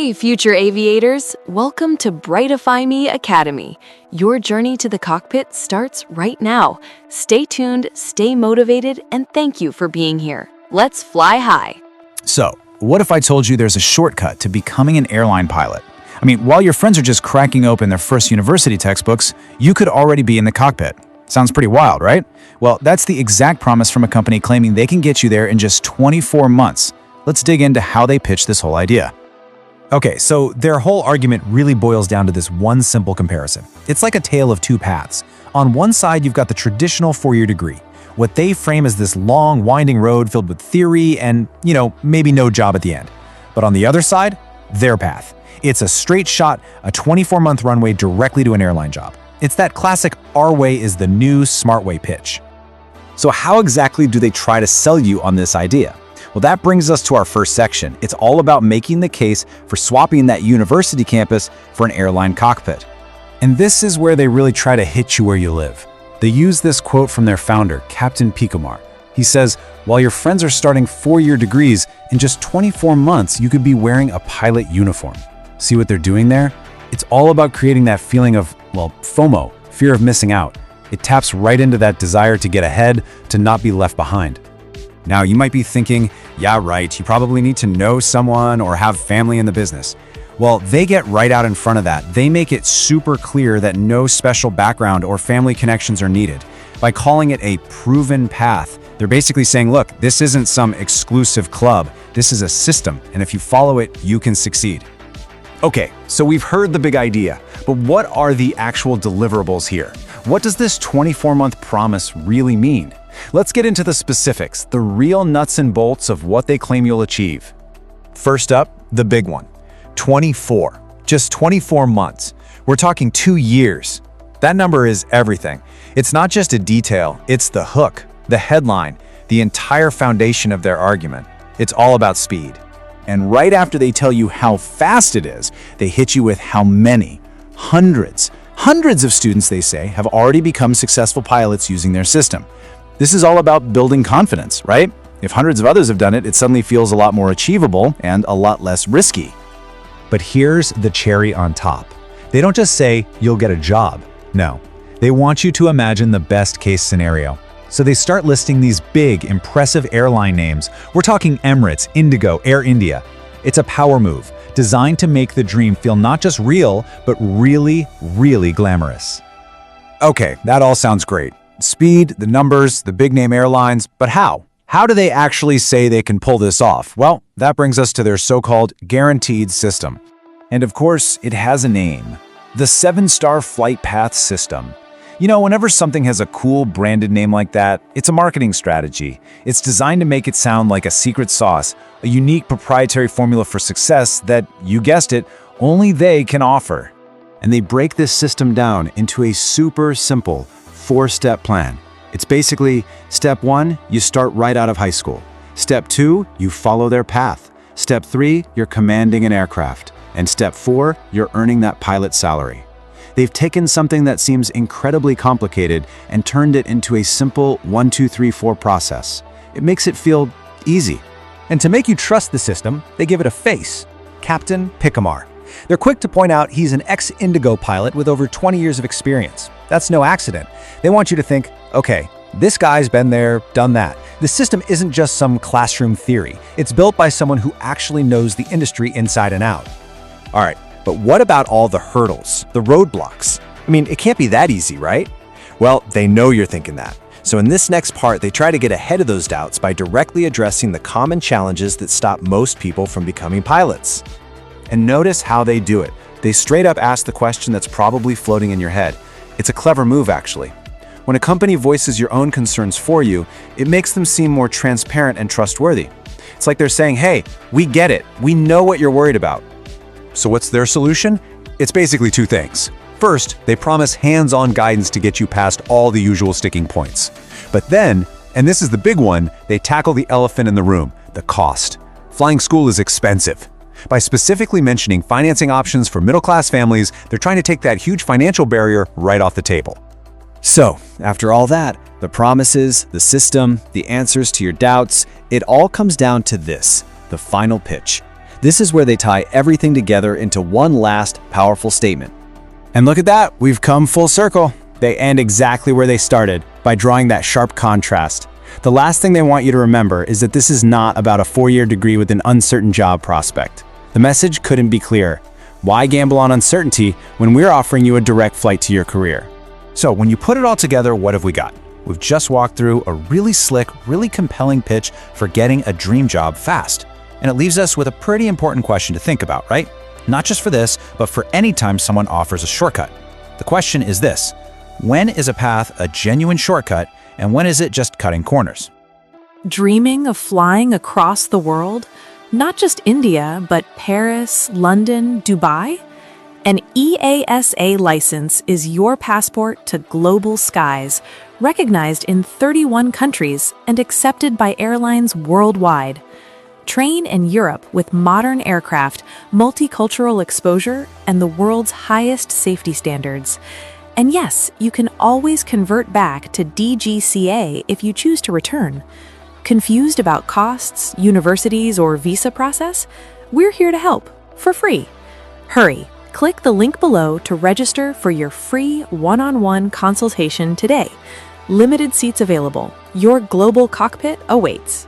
Hey, future aviators! Welcome to Brightifyme Academy. Your journey to the cockpit starts right now. Stay tuned, stay motivated, and thank you for being here. Let's fly high. So, what if I told you there's a shortcut to becoming an airline pilot? I mean, while your friends are just cracking open their first university textbooks, you could already be in the cockpit. Sounds pretty wild, right? Well, that's the exact promise from a company claiming they can get you there in just 24 months. Let's dig into how they pitch this whole idea. Okay, so their whole argument really boils down to this one simple comparison. It's like a tale of two paths. On one side, you've got the traditional four-year degree, what they frame as this long, winding road filled with theory and, maybe no job at the end. But on the other side, their path. It's a straight shot, a 24-month runway directly to an airline job. It's that classic "our way is the new smart way" pitch. So how exactly do they try to sell you on this idea? Well, that brings us to our first section. It's all about making the case for swapping that university campus for an airline cockpit. And this is where they really try to hit you where you live. They use this quote from their founder, Captain Picamar. He says, while your friends are starting four-year degrees, in just 24 months, you could be wearing a pilot uniform. See what they're doing there? It's all about creating that feeling of, FOMO, fear of missing out. It taps right into that desire to get ahead, to not be left behind. Now, you might be thinking, yeah, right, you probably need to know someone or have family in the business. Well, they get right out in front of that. They make it super clear that no special background or family connections are needed. By calling it a proven path, they're basically saying, look, this isn't some exclusive club. This is a system, and if you follow it, you can succeed. Okay, so we've heard the big idea, but what are the actual deliverables here? What does this 24-month promise really mean? Let's get into the specifics, the real nuts and bolts of what they claim you'll achieve. First up, the big one. 24. Just 24 months. We're talking 2 years. That number is everything. It's not just a detail, it's the hook, the headline, the entire foundation of their argument. It's all about speed. And right after they tell you how fast it is, they hit you with how many. Hundreds of students, they say, have already become successful pilots using their system. This is all about building confidence, right? If hundreds of others have done it, it suddenly feels a lot more achievable and a lot less risky. But here's the cherry on top. They don't just say, you'll get a job. No, they want you to imagine the best case scenario. So they start listing these big, impressive airline names. We're talking Emirates, Indigo, Air India. It's a power move, designed to make the dream feel not just real, but really, really glamorous. Okay, that all sounds great. Speed, the numbers, the big-name airlines, but how? How do they actually say they can pull this off? Well, that brings us to their so-called guaranteed system. And of course, it has a name. The 7-Star Flight Path System. Whenever something has a cool branded name like that, it's a marketing strategy. It's designed to make it sound like a secret sauce, a unique proprietary formula for success that, you guessed it, only they can offer. And they break this system down into a super simple 4-step plan. It's basically, step 1, you start right out of high school. Step 2, you follow their path. Step 3, you're commanding an aircraft. And step 4, you're earning that pilot salary. They've taken something that seems incredibly complicated and turned it into a simple 1, 2, 3, 4 process. It makes it feel easy. And to make you trust the system, they give it a face, Captain Picamar. They're quick to point out he's an ex-Indigo pilot with over 20 years of experience. That's no accident. They want you to think, okay, this guy's been there, done that. The system isn't just some classroom theory. It's built by someone who actually knows the industry inside and out. All right, but what about all the hurdles, the roadblocks? I mean, it can't be that easy, right? Well, they know you're thinking that. So in this next part, they try to get ahead of those doubts by directly addressing the common challenges that stop most people from becoming pilots. And notice how they do it. They straight up ask the question that's probably floating in your head. It's a clever move, actually. When a company voices your own concerns for you, it makes them seem more transparent and trustworthy. It's like they're saying, hey, we get it. We know what you're worried about. So what's their solution? It's basically 2 things. First, they promise hands-on guidance to get you past all the usual sticking points. But then, and this is the big one, they tackle the elephant in the room, the cost. Flying school is expensive. By specifically mentioning financing options for middle-class families, they're trying to take that huge financial barrier right off the table. So, after all that, the promises, the system, the answers to your doubts, it all comes down to this, the final pitch. This is where they tie everything together into one last, powerful statement. And look at that, we've come full circle. They end exactly where they started, by drawing that sharp contrast. The last thing they want you to remember is that this is not about a 4-year degree with an uncertain job prospect. The message couldn't be clearer. Why gamble on uncertainty when we're offering you a direct flight to your career? So when you put it all together, what have we got? We've just walked through a really slick, really compelling pitch for getting a dream job fast. And it leaves us with a pretty important question to think about, right? Not just for this, but for any time someone offers a shortcut. The question is this: when is a path a genuine shortcut, and when is it just cutting corners? Dreaming of flying across the world? Not just India, but Paris, London, Dubai? An EASA license is your passport to global skies, recognized in 31 countries and accepted by airlines worldwide. Train in Europe with modern aircraft, multicultural exposure, and the world's highest safety standards. And yes, you can always convert back to DGCA if you choose to return. Confused about costs, universities, or visa process? We're here to help, for free. Hurry, click the link below to register for your free one-on-one consultation today. Limited seats available. Your global cockpit awaits.